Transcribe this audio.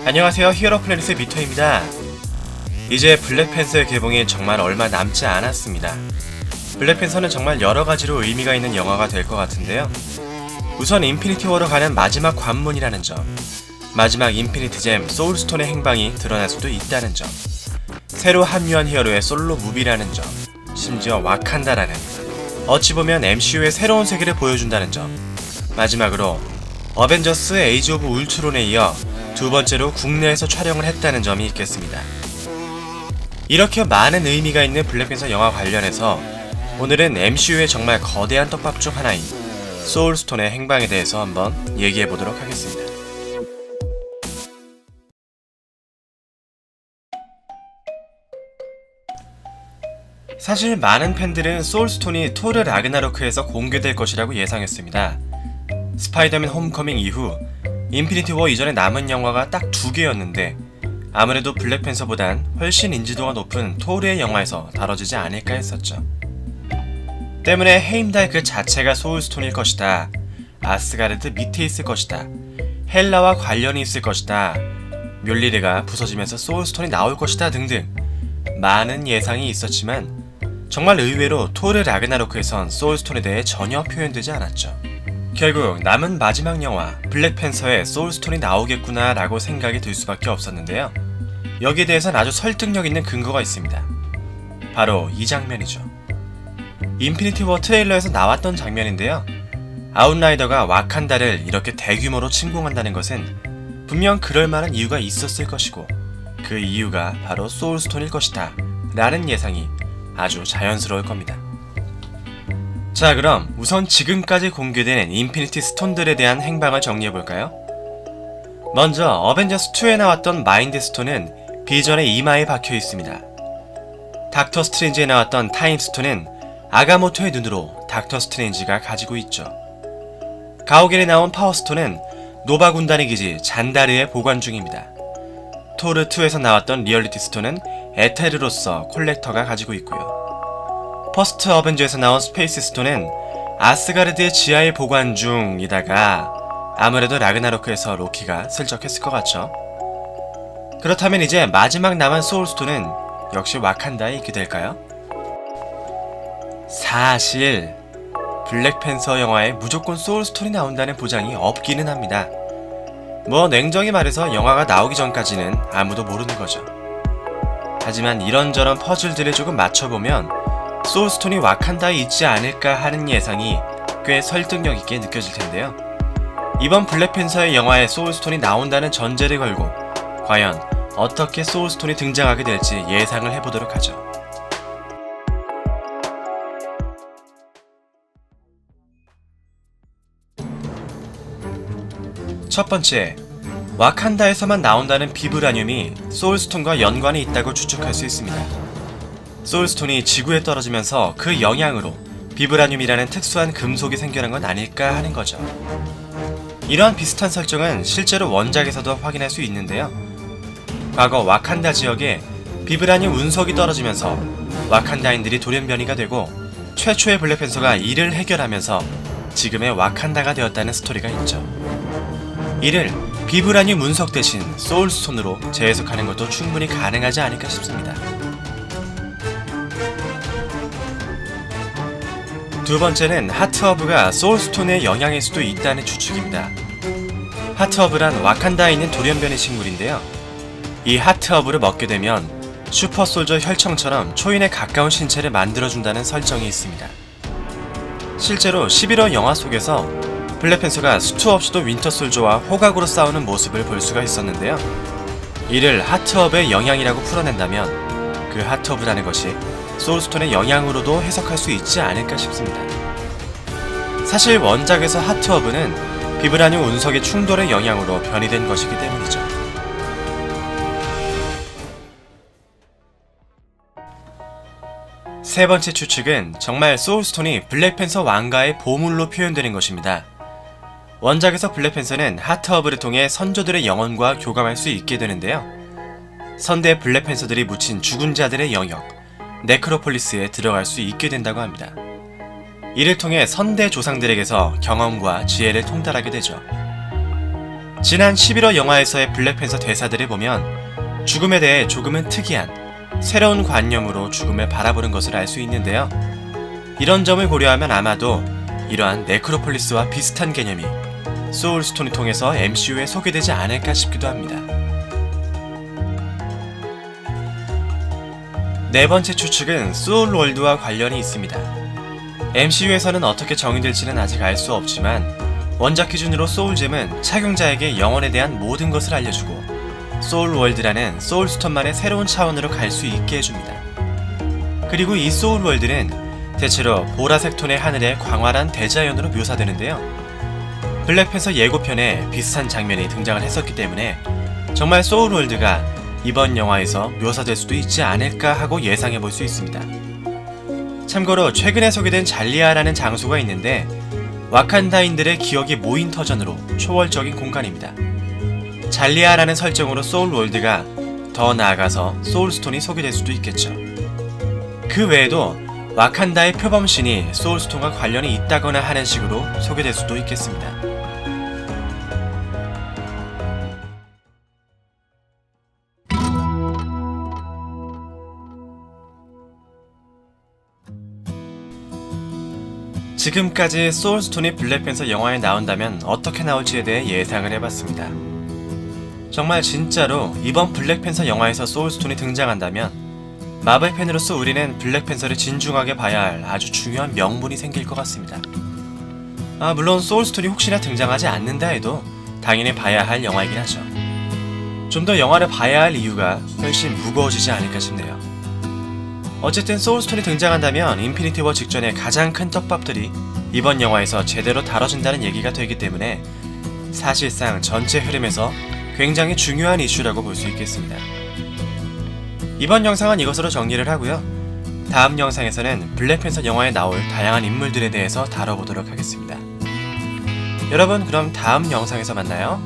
안녕하세요, 히어로 플래닛의 미터입니다. 이제 블랙팬서의 개봉이 정말 얼마 남지 않았습니다. 블랙팬서는 정말 여러가지로 의미가 있는 영화가 될 것 같은데요. 우선 인피니티 워로 가는 마지막 관문이라는 점, 마지막 인피니트 잼 소울스톤의 행방이 드러날 수도 있다는 점, 새로 합류한 히어로의 솔로 무비라는 점, 심지어 와칸다라는, 어찌 보면 MCU의 새로운 세계를 보여준다는 점, 마지막으로 어벤져스 에이지 오브 울트론에 이어 두 번째로 국내에서 촬영을 했다는 점이 있겠습니다. 이렇게 많은 의미가 있는 블랙팬서 영화 관련해서 오늘은 MCU의 정말 거대한 떡밥 중 하나인 소울스톤의 행방에 대해서 한번 얘기해보도록 하겠습니다. 사실 많은 팬들은 소울스톤이 토르 라그나로크에서 공개될 것이라고 예상했습니다. 스파이더맨 홈커밍 이후 인피니티 워 이전에 남은 영화가 딱 2개였는데 아무래도 블랙팬서보단 훨씬 인지도가 높은 토르의 영화에서 다뤄지지 않을까 했었죠. 때문에 헤임달 그 자체가 소울스톤일 것이다, 아스가르드 밑에 있을 것이다, 헬라와 관련이 있을 것이다, 묠리르가 부서지면서 소울스톤이 나올 것이다 등등 많은 예상이 있었지만 정말 의외로 토르 라그나로크에선 소울스톤에 대해 전혀 표현되지 않았죠. 결국 남은 마지막 영화 블랙팬서에 소울스톤이 나오겠구나 라고 생각이 들 수밖에 없었는데요. 여기에 대해서는 아주 설득력 있는 근거가 있습니다. 바로 이 장면이죠. 인피니티 워 트레일러에서 나왔던 장면인데요. 아웃라이더가 와칸다를 이렇게 대규모로 침공한다는 것은 분명 그럴만한 이유가 있었을 것이고 그 이유가 바로 소울스톤일 것이다 라는 예상이 아주 자연스러울 겁니다. 자, 그럼 우선 지금까지 공개된 인피니티 스톤들에 대한 행방을 정리해볼까요? 먼저 어벤져스2에 나왔던 마인드 스톤은 비전의 이마에 박혀 있습니다. 닥터 스트레인지에 나왔던 타임 스톤은 아가모토의 눈으로 닥터 스트레인지가 가지고 있죠. 가오갤에 나온 파워 스톤은 노바 군단의 기지 잔다르에 보관 중입니다. 토르2에서 나왔던 리얼리티 스톤은 에테르로서 콜렉터가 가지고 있고요. 퍼스트 어벤져에서 나온 스페이스 스톤은 아스가르드의 지하에 보관 중이다가 아무래도 라그나로크에서 로키가 슬쩍 했을 것 같죠. 그렇다면 이제 마지막 남은 소울스톤은 역시 와칸다에 있게 될까요? 사실 블랙팬서 영화에 무조건 소울스톤이 나온다는 보장이 없기는 합니다. 뭐 냉정히 말해서 영화가 나오기 전까지는 아무도 모르는 거죠. 하지만 이런저런 퍼즐들을 조금 맞춰보면 소울스톤이 와칸다에 있지 않을까 하는 예상이 꽤 설득력 있게 느껴질 텐데요. 이번 블랙팬서의 영화에 소울스톤이 나온다는 전제를 걸고 과연 어떻게 소울스톤이 등장하게 될지 예상을 해보도록 하죠. 첫 번째, 와칸다에서만 나온다는 비브라늄이 소울스톤과 연관이 있다고 추측할 수 있습니다. 소울스톤이 지구에 떨어지면서 그 영향으로 비브라늄이라는 특수한 금속이 생겨난 건 아닐까 하는 거죠. 이러한 비슷한 설정은 실제로 원작에서도 확인할 수 있는데요. 과거 와칸다 지역에 비브라늄 운석이 떨어지면서 와칸다인들이 돌연변이가 되고 최초의 블랙팬서가 이를 해결하면서 지금의 와칸다가 되었다는 스토리가 있죠. 이를 비브라늄 운석 대신 소울스톤으로 재해석하는 것도 충분히 가능하지 않을까 싶습니다. 두 번째는 하트허브가 소울스톤의 영향일 수도 있다는 추측입니다. 하트허브란 와칸다에 있는 돌연변이 식물인데요. 이 하트허브를 먹게 되면 슈퍼솔저 혈청처럼 초인에 가까운 신체를 만들어준다는 설정이 있습니다. 실제로 11호 영화 속에서 블랙팬서가 수트 없이도 윈터솔저와 호각으로 싸우는 모습을 볼 수가 있었는데요. 이를 하트허브의 영향이라고 풀어낸다면 그 하트허브라는 것이 소울스톤의 영향으로도 해석할 수 있지 않을까 싶습니다. 사실 원작에서 하트허브는 비브라늄 운석의 충돌의 영향으로 변이된 것이기 때문이죠. 세 번째 추측은 정말 소울스톤이 블랙팬서 왕가의 보물로 표현되는 것입니다. 원작에서 블랙팬서는 하트허브를 통해 선조들의 영혼과 교감할 수 있게 되는데요. 선대 블랙팬서들이 묻힌 죽은 자들의 영역 네크로폴리스에 들어갈 수 있게 된다고 합니다. 이를 통해 선대 조상들에게서 경험과 지혜를 통달하게 되죠. 지난 11월 영화에서의 블랙팬서 대사들을 보면 죽음에 대해 조금은 특이한 새로운 관념으로 죽음을 바라보는 것을 알 수 있는데요. 이런 점을 고려하면 아마도 이러한 네크로폴리스와 비슷한 개념이 소울스톤을 통해서 MCU에 소개되지 않을까 싶기도 합니다. 네 번째 추측은 소울월드와 관련이 있습니다. MCU에서는 어떻게 정의될지는 아직 알 수 없지만 원작 기준으로 소울잼은 착용자에게 영혼에 대한 모든 것을 알려주고 소울월드라는 소울스톤만의 새로운 차원으로 갈 수 있게 해줍니다. 그리고 이 소울월드는 대체로 보라색 톤의 하늘의 광활한 대자연으로 묘사되는데요. 블랙팬서 예고편에 비슷한 장면이 등장을 했었기 때문에 정말 소울월드가 이번 영화에서 묘사될 수도 있지 않을까 하고 예상해 볼 수 있습니다. 참고로 최근에 소개된 잘리아라는 장소가 있는데 와칸다인들의 기억이 모인 터전으로 초월적인 공간입니다. 잘리아라는 설정으로 소울월드가 더 나아가서 소울스톤이 소개될 수도 있겠죠. 그 외에도 와칸다의 표범신이 소울스톤과 관련이 있다거나 하는 식으로 소개될 수도 있겠습니다. 지금까지 소울스톤이 블랙팬서 영화에 나온다면 어떻게 나올지에 대해 예상을 해봤습니다. 정말 진짜로 이번 블랙팬서 영화에서 소울스톤이 등장한다면 마블 팬으로서 우리는 블랙팬서를 진중하게 봐야 할 아주 중요한 명분이 생길 것 같습니다. 물론 소울스톤이 혹시나 등장하지 않는다 해도 당연히 봐야 할 영화이긴 하죠. 좀 더 영화를 봐야 할 이유가 훨씬 무거워지지 않을까 싶네요. 어쨌든 소울스톤이 등장한다면 인피니티 워 직전에 가장 큰 떡밥들이 이번 영화에서 제대로 다뤄진다는 얘기가 되기 때문에 사실상 전체 흐름에서 굉장히 중요한 이슈라고 볼 수 있겠습니다. 이번 영상은 이것으로 정리를 하고요. 다음 영상에서는 블랙팬서 영화에 나올 다양한 인물들에 대해서 다뤄보도록 하겠습니다. 여러분, 그럼 다음 영상에서 만나요.